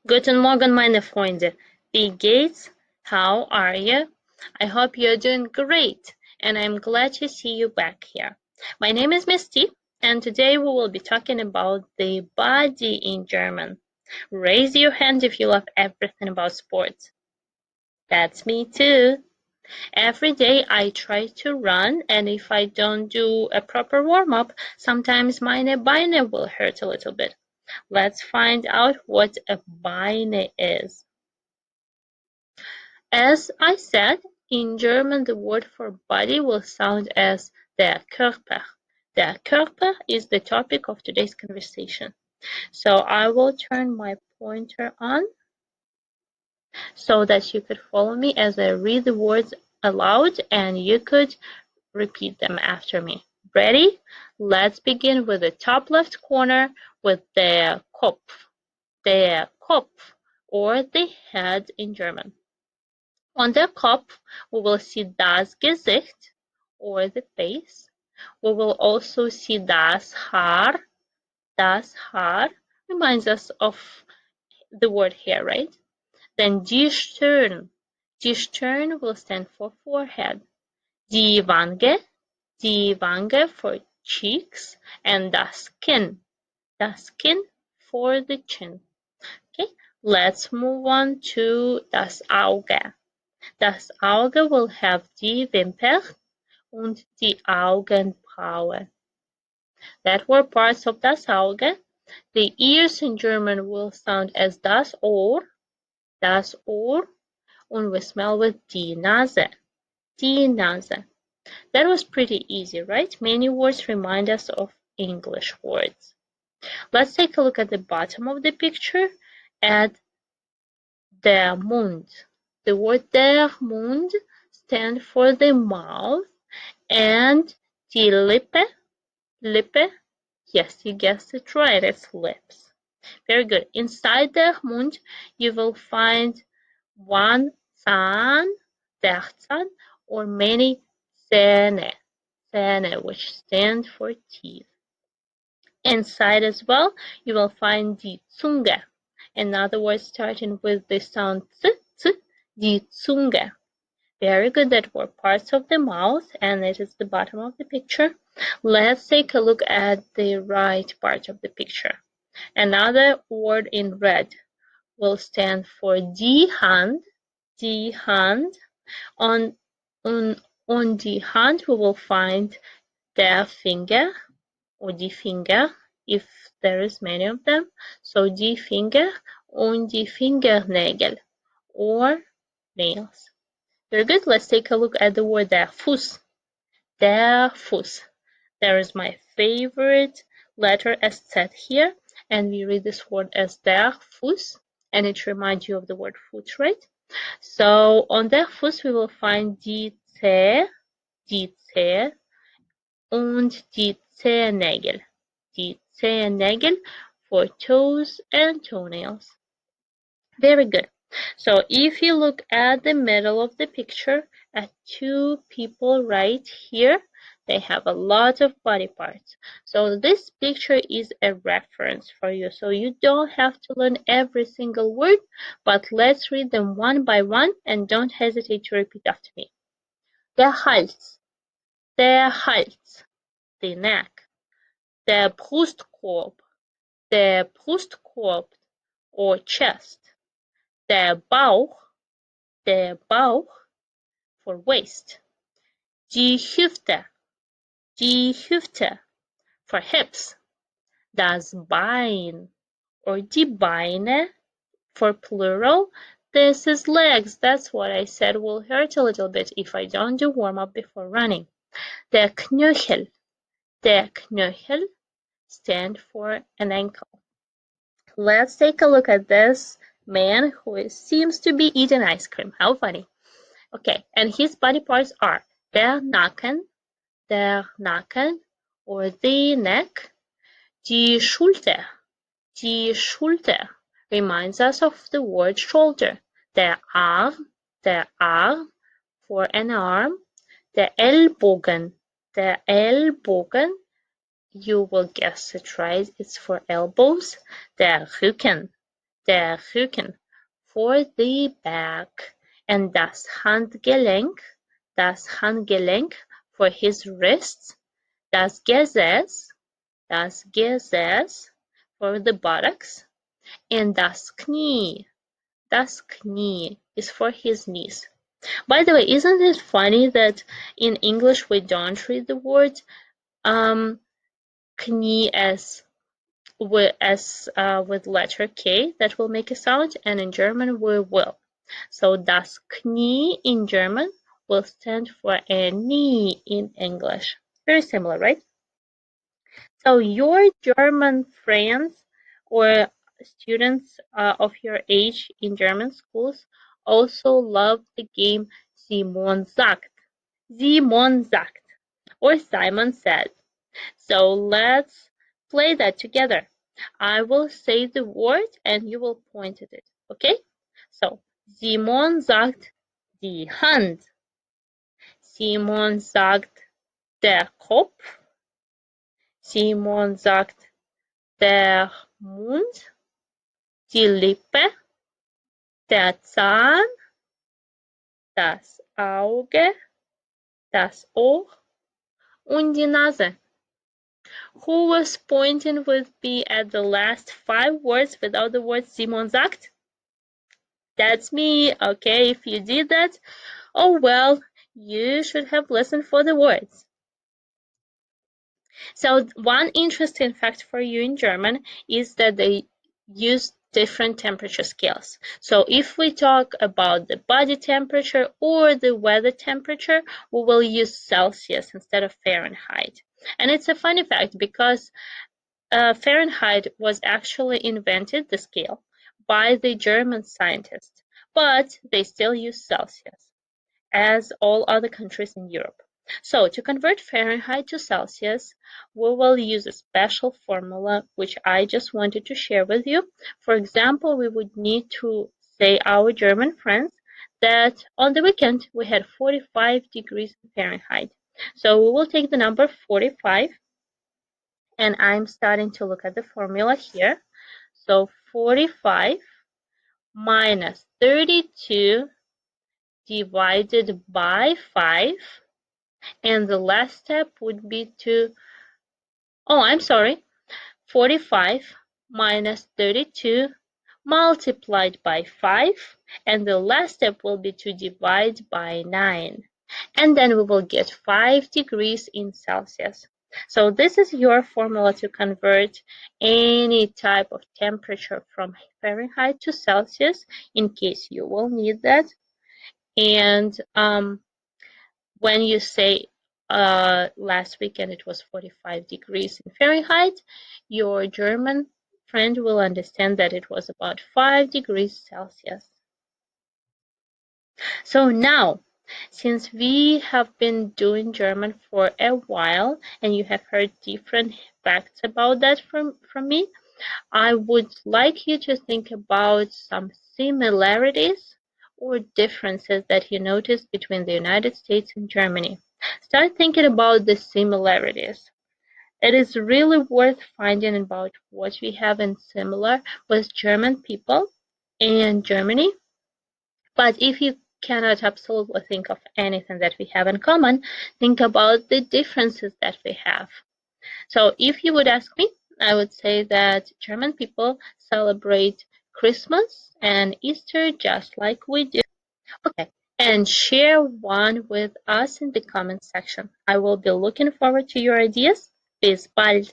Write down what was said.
Guten Morgen, meine Freunde. Wie geht's? How are you? I hope you're doing great, and I'm glad to see you back here. My name is Misty, and today we will be talking about the body in German. Raise your hand if you love everything about sports. That's me too. Every day I try to run, and if I don't do a proper warm-up, sometimes meine Beine will hurt a little bit. Let's find out what a Beine is. As I said, in German the word for body will sound as der Körper. Der Körper is the topic of today's conversation. So I will turn my pointer on so that you could follow me as I read the words aloud and you could repeat them after me. Ready? Let's begin with the top left corner with der Kopf. Der Kopf, or the head in German. On the Kopf, we will see das Gesicht, or the face. We will also see das Haar. Das Haar reminds us of the word hair, right? Then die Stirn. Die Stirn will stand for forehead. Die Wange for cheeks, and das Kinn for the chin. Okay, let's move on to das Auge. Das Auge will have die Wimper und die Augenbraue. That were parts of das Auge. The ears in German will sound as das Ohr, and we smell with die Nase, die Nase. That was pretty easy, right? Many words remind us of English words. Let's take a look at the bottom of the picture at der Mund. The word der Mund stands for the mouth, and die Lippe, yes, you guessed it right, it's lips. Very good. Inside der Mund, you will find one Zahn, der Zahn, or many Zähne, which stand for teeth. Inside as well, you will find die Zunge. In other words, starting with the sound z, die Zunge. Very good, that were parts of the mouth, and it is the bottom of the picture. Let's take a look at the right part of the picture. Another word in red will stand for die Hand. Die Hand. On die Hand, we will find der Finger, or die Finger, if there is many of them. So die Finger und die Fingernägel, or nails. Very good. Let's take a look at the word der Fuß. Der Fuß. There is my favorite letter as set here, and we read this word as der Fuß, and it reminds you of the word foot, right? So on der Fuß we will find die Zehe, und die Zehennägel. Die Zehennägel for toes and toenails. Very good. So if you look at the middle of the picture at two people right here, they have a lot of body parts. So this picture is a reference for you. So you don't have to learn every single word, but let's read them one by one and don't hesitate to repeat after me. Der Hals, the neck. Der Brustkorb, or chest. Der Bauch for waist. Die Hüfte for hips. Das Bein, or die Beine for plural. This is legs. That's what I said will hurt a little bit if I don't do warm-up before running. Der Knöchel stand for an ankle. Let's take a look at this man who seems to be eating ice cream. How funny. Okay, and his body parts are der Nacken, or the neck. Die Schulter reminds us of the word shoulder. Der Arm for an arm. Der Ellbogen, you will guess it right, it's for elbows. Der der Rücken, for the back, and das Handgelenk for his wrists, das Gesäß for the buttocks, and das Knie is for his knees. By the way, isn't it funny that in English we don't read the word knie with letter K that will make a sound, and in German we will. So das Knie in German will stand for a knee in English. Very similar, right? So your German friends or students of your age in German schools also love the game Simon sagt. Simon sagt, or Simon said. So let's play that together. I will say the word and you will point at it. Okay? So, Simon sagt die Hand. Simon sagt der Kopf. Simon sagt der Mund, die Lippe, der Zahn, das Auge, das Ohr und die Nase. Who was pointing with me at the last 5 words without the word Simon sagt? That's me. Okay, if you did that, oh well, you should have listened for the words. So one interesting fact for you in German is that they use different temperature scales. So if we talk about the body temperature or the weather temperature, we will use Celsius instead of Fahrenheit. And it's a funny fact because Fahrenheit was actually invented, the scale, by the German scientists, but they still use Celsius, as all other countries in Europe. So to convert Fahrenheit to Celsius, we will use a special formula which I just wanted to share with you. For example, we would need to say our German friends that on the weekend we had 45 degrees Fahrenheit. So we will take the number 45, and I'm starting to look at the formula here. So 45 minus 32 divided by 5, and the last step would be to, oh, I'm sorry, 45 minus 32 multiplied by 5, and the last step will be to divide by 9. And then we will get 5 degrees in Celsius. So this is your formula to convert any type of temperature from Fahrenheit to Celsius in case you will need that. And when you say last weekend it was 45 degrees in Fahrenheit, your German friend will understand that it was about 5 degrees Celsius. So now, since we have been doing German for a while and you have heard different facts about that from me, I would like you to think about some similarities or differences that you notice between the United States and Germany. Start thinking about the similarities. It is really worth finding about what we have in similar with German people and Germany. But if you cannot absolutely think of anything that we have in common, think about the differences that we have. So if you would ask me, I would say that German people celebrate Christmas and Easter just like we do. Okay, and share one with us in the comment section. I will be looking forward to your ideas. Bis bald!